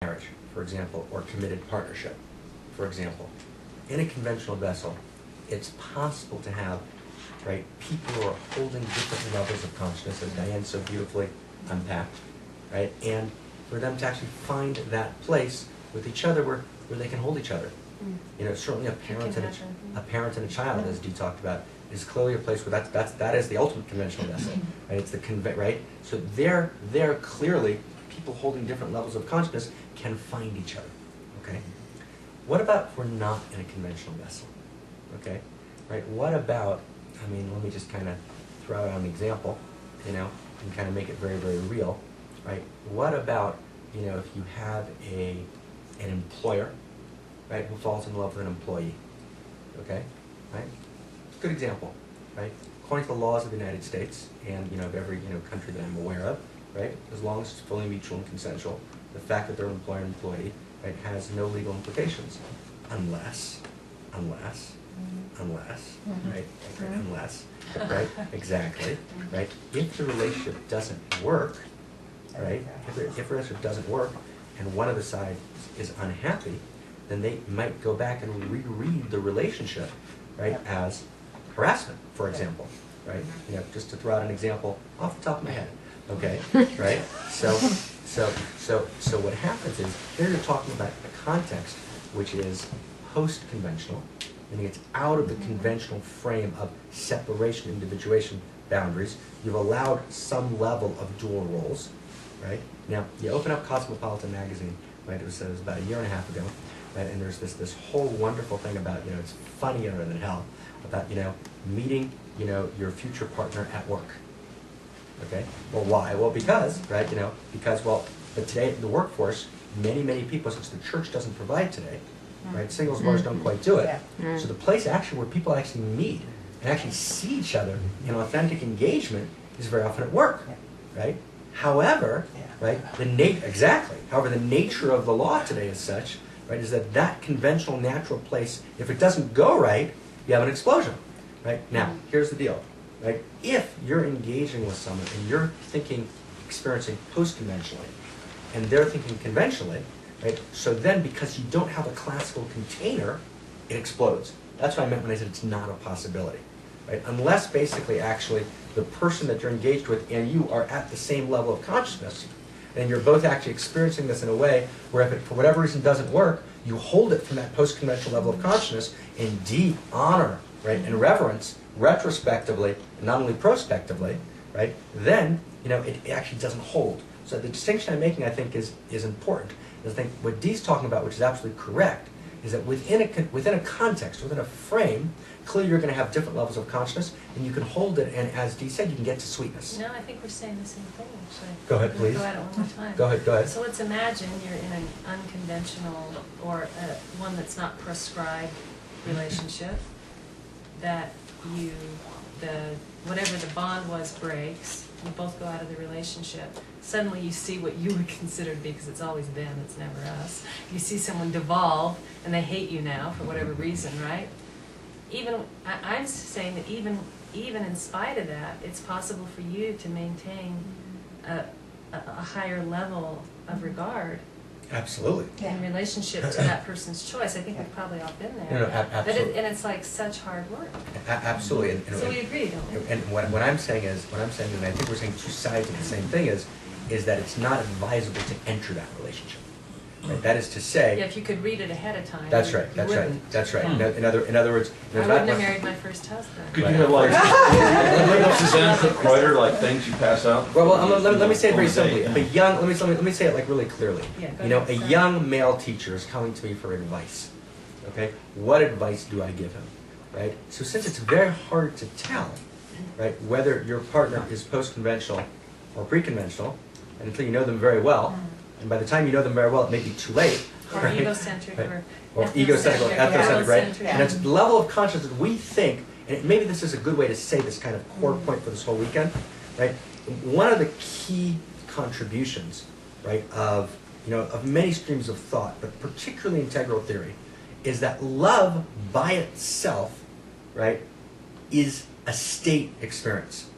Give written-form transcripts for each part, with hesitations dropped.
marriage, for example, or committed partnership, for example. In a conventional vessel, it's possible to have, right, people who are holding different levels of consciousness, as Diane so beautifully unpacked, right, and for them to actually find that place with each other where they can hold each other. You know, certainly a parent and a child, as Dee talked about, is clearly a place where that is the ultimate conventional vessel, right? It's the right. So there clearly people holding different levels of consciousness can find each other. Okay. What about if we're not in a conventional vessel? Okay. Right. What about? I mean, let me just kind of throw out an example, you know, and kind of make it very, very real, right? What about, you know, if you have an employer, right, who falls in love with an employee, okay, right? Good example, right? According to the laws of the United States and, you know, of every, you know, country that I'm aware of, right, as long as it's fully mutual and consensual, the fact that they're an employer and employee, right, has no legal implications, unless, right, unless, right, exactly, right, if the relationship doesn't work, right, if the relationship doesn't work and one of the sides is unhappy, then they might go back and reread the relationship, right, as harassment, for example, right? You know, just to throw out an example off the top of my head, okay, right? So what happens is here you're talking about a context which is post-conventional, meaning it's out of the conventional frame of separation, individuation, boundaries. You've allowed some level of dual roles, right? Now, you open up Cosmopolitan magazine, right? It was about a year and a half ago. Right? And there's this whole wonderful thing about, you know, it's funnier than hell, about, you know, meeting, you know, your future partner at work. Okay? Well, why? Well, because, right, you know, because, well, but today in the workforce, many people, since the church doesn't provide today, right, singles bars don't quite do it. So the place actually where people actually meet and actually see each other in authentic engagement is very often at work, right? However, right, however, the nature of the law today is such, right, is that conventional, natural place, if it doesn't go right, you have an explosion, right? Now, here's the deal, right? If you're engaging with someone and you're experiencing post-conventionally, and they're thinking conventionally, right? So then, because you don't have a classical container, it explodes. That's what I meant when I said it's not a possibility, right? Unless basically, actually, the person that you're engaged with and you are at the same level of consciousness, and you're both actually experiencing this in a way where if it, for whatever reason, doesn't work, you hold it from that post-conventional level of consciousness in deep honor, right, and reverence, retrospectively, and not only prospectively, right, then, you know, it actually doesn't hold. So the distinction I'm making, I think, is important. I think what Dee's talking about, which is absolutely correct, is that within a context, within a frame, clearly you're going to have different levels of consciousness, and you can hold it, and as Dee said, you can get to sweetness. No, I think we're saying the same thing, actually. Go ahead, please. Go at it one more time. Go ahead. So let's imagine you're in an unconventional, or one that's not prescribed relationship, that whatever the bond was breaks, you both go out of the relationship. Suddenly you see what you would consider to be, because it's always them, it's never us. You see someone devolve, and they hate you now for whatever reason, right? I'm saying that even in spite of that, it's possible for you to maintain a higher level of regard. Absolutely. In relationship to that person's choice. I think we've probably all been there. No, absolutely. And it's like such hard work. Absolutely. And so we agree, don't we? And what I'm saying, and I think we're saying two sides of the same thing, is that it's not advisable to enter that relationship. Right? That is to say. Yeah, if you could read it ahead of time. That's right. That's right. In other words, I wouldn't have married my first husband. Could you have like Suzanne Reuter, like things you pass out? Well, let me say it very simply. If a young, let me say it like really clearly. Yeah, you know, a young male teacher is coming to me for advice. Okay, what advice do I give him? Right. So since it's very hard to tell, right, whether your partner is post-conventional or pre-conventional, and until you know them very well. And by the time you know them very well, it may be too late. Or right? egocentric, right? or egocentric, or ethnocentric, right? Yeah. And it's the level of consciousness that we think, and maybe this is a good way to say this kind of core point for this whole weekend, right? One of the key contributions, right, of many streams of thought, but particularly integral theory, is that love by itself, right, is a state experience.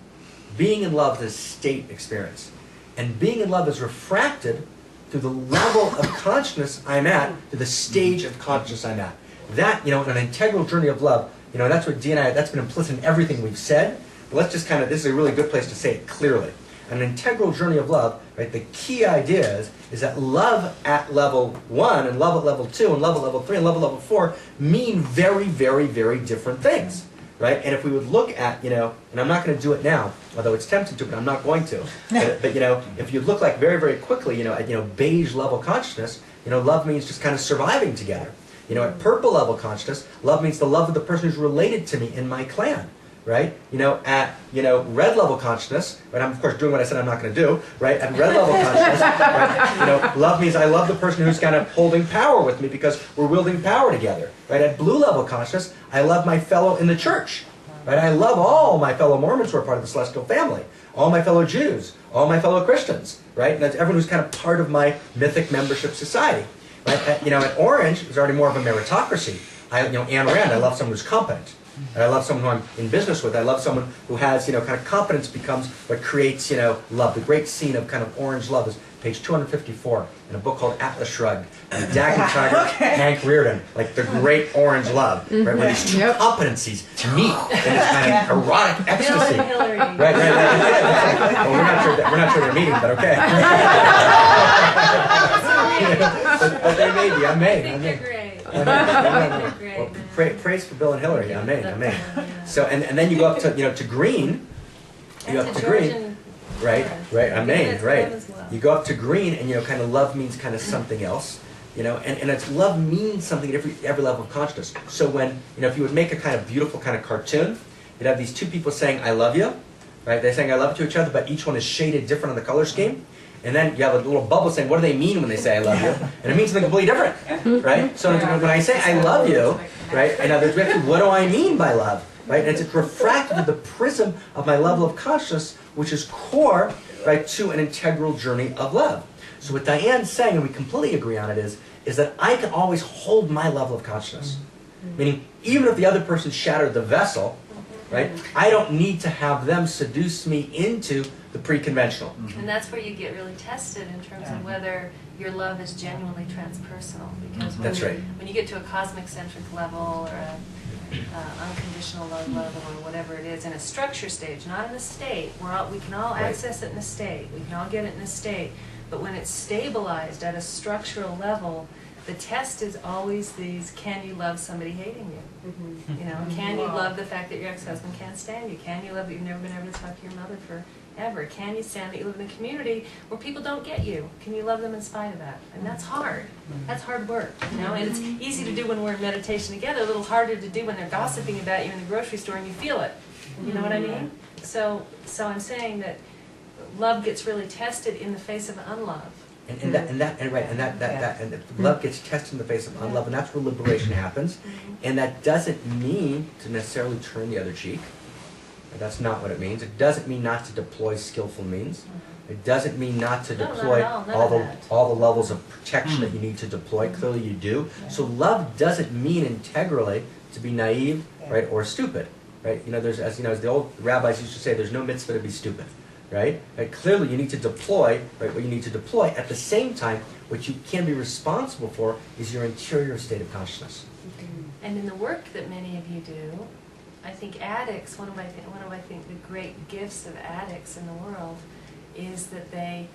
Being in love is a state experience. And being in love is refracted to the level of consciousness I'm at, to the stage of consciousness I'm at. That, an integral journey of love, that's what Dee and I, that's been implicit in everything we've said. But let's just this is a really good place to say it clearly. An integral journey of love, right, the key idea is that love at level 1 and love at level 2 and love at level 3 and love at level 4 mean very, very, very different things. Right? And if we would look at, and I'm not going to do it now, although it's tempting to, but I'm not going to. But if you look very, very quickly, at, beige level consciousness, love means just kind of surviving together. At purple level consciousness, love means the love of the person who's related to me in my clan. Right? At, red level consciousness, right? I'm of course doing what I said I'm not going to do, right? At red level consciousness, right? Love means I love the person who's kind of holding power with me because we're wielding power together, right? At blue level consciousness, I love my fellow in the church, right? I love all my fellow Mormons who are part of the celestial family, all my fellow Jews, all my fellow Christians, right? And that's everyone who's kind of part of my mythic membership society, right? At orange, there's already more of a meritocracy. Anne Rand, I love someone who's competent. And I love someone who I'm in business with. I love someone who has, kind of competence becomes what creates, love. The great scene of kind of orange love is page 254 in a book called Atlas Shrugged. And Daguerre Hank Reardon, like the great orange love, right? Where these two competencies meet in this kind of erotic ecstasy. Right. Well, we're not sure they're meeting, but okay. but they may be. I think they're great. Well, praise for Bill and Hillary. Amen. So and then you go up to to green. You go up to green. Right. Amen. Right. You go up to green, and kind of love means kind of something else. And it's love means something at every level of consciousness. So when if you would make a kind of beautiful kind of cartoon, you'd have these two people saying "I love you," right? They're saying "I love you" to each other, but each one is shaded different on the color scheme. And then you have a little bubble saying, what do they mean when they say I love you? And it means something completely different, right? So when I say I love you, right, and now there's what do I mean by love, right? And it's refracted through the prism of my level of consciousness, which is core, right, to an integral journey of love. So what Diane's saying, and we completely agree on it, is that I can always hold my level of consciousness. Meaning, even if the other person shattered the vessel, right, I don't need to have them seduce me into the pre-conventional. And that's where you get really tested in terms of whether your love is genuinely transpersonal. Because when you get to a cosmic centric level or a unconditional love level or whatever it is in a structure stage, not in a state, we can all access it in a state, we can all get it in a state, but when it's stabilized at a structural level, the test is always can you love somebody hating you? Can you love the fact that your ex-husband can't stand you? Can you love that you've never been able to talk to your mother forever? Can you stand that you live in a community where people don't get you? Can you love them in spite of that? And that's hard. That's hard work, and it's easy to do when we're in meditation together, a little harder to do when they're gossiping about you in the grocery store and you feel it. You know what I mean? So I'm saying that love gets really tested in the face of unlove. And love gets tested in the face of unlove, and that's where liberation happens. And that doesn't mean to necessarily turn the other cheek. That's not what it means. It doesn't mean not to deploy skillful means. It doesn't mean not to deploy all the levels of protection that you need to deploy. Clearly you do. So love doesn't mean integrally to be naive, right, or stupid, right? There's as the old rabbis used to say, there's no mitzvah to be stupid. Right? Clearly you need to deploy, right, what you need to deploy. At the same time, what you can be responsible for is your interior state of consciousness. And in the work that many of you do, I think addicts, one of the great gifts of addicts in the world is that they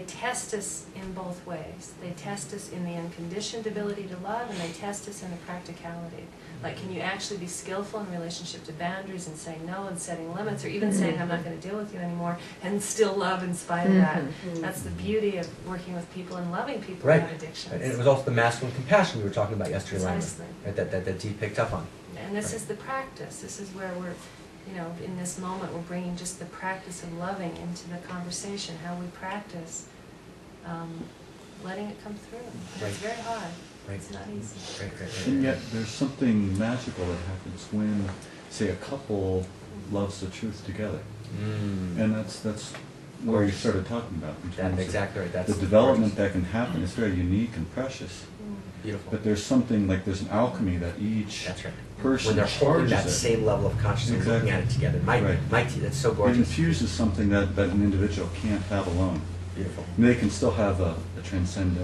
test us in both ways. They test us in the unconditioned ability to love, and they test us in the practicality. Like, can you actually be skillful in relationship to boundaries and saying no and setting limits, or even saying I'm not going to deal with you anymore, and still love in spite of that? That's the beauty of working with people and loving people who have addictions. And it was also the masculine compassion we were talking about yesterday, Precisely. Right, that Dee picked up on. And this is the practice. This is where we're, in this moment, we're bringing just the practice of loving into the conversation, how we practice letting it come through. And it's very hard. Right. It's not easy. Right. And yet there's something magical that happens when, say, a couple loves the truth together. And that's where you started talking about. That's exactly right. That's the development that can happen is very unique and precious. Beautiful. But there's something like there's an alchemy that each person when they're holding that it. same level of consciousness, looking at it together. That's so gorgeous. It infuses something that an individual can't have alone. Beautiful. They can still have a transcendent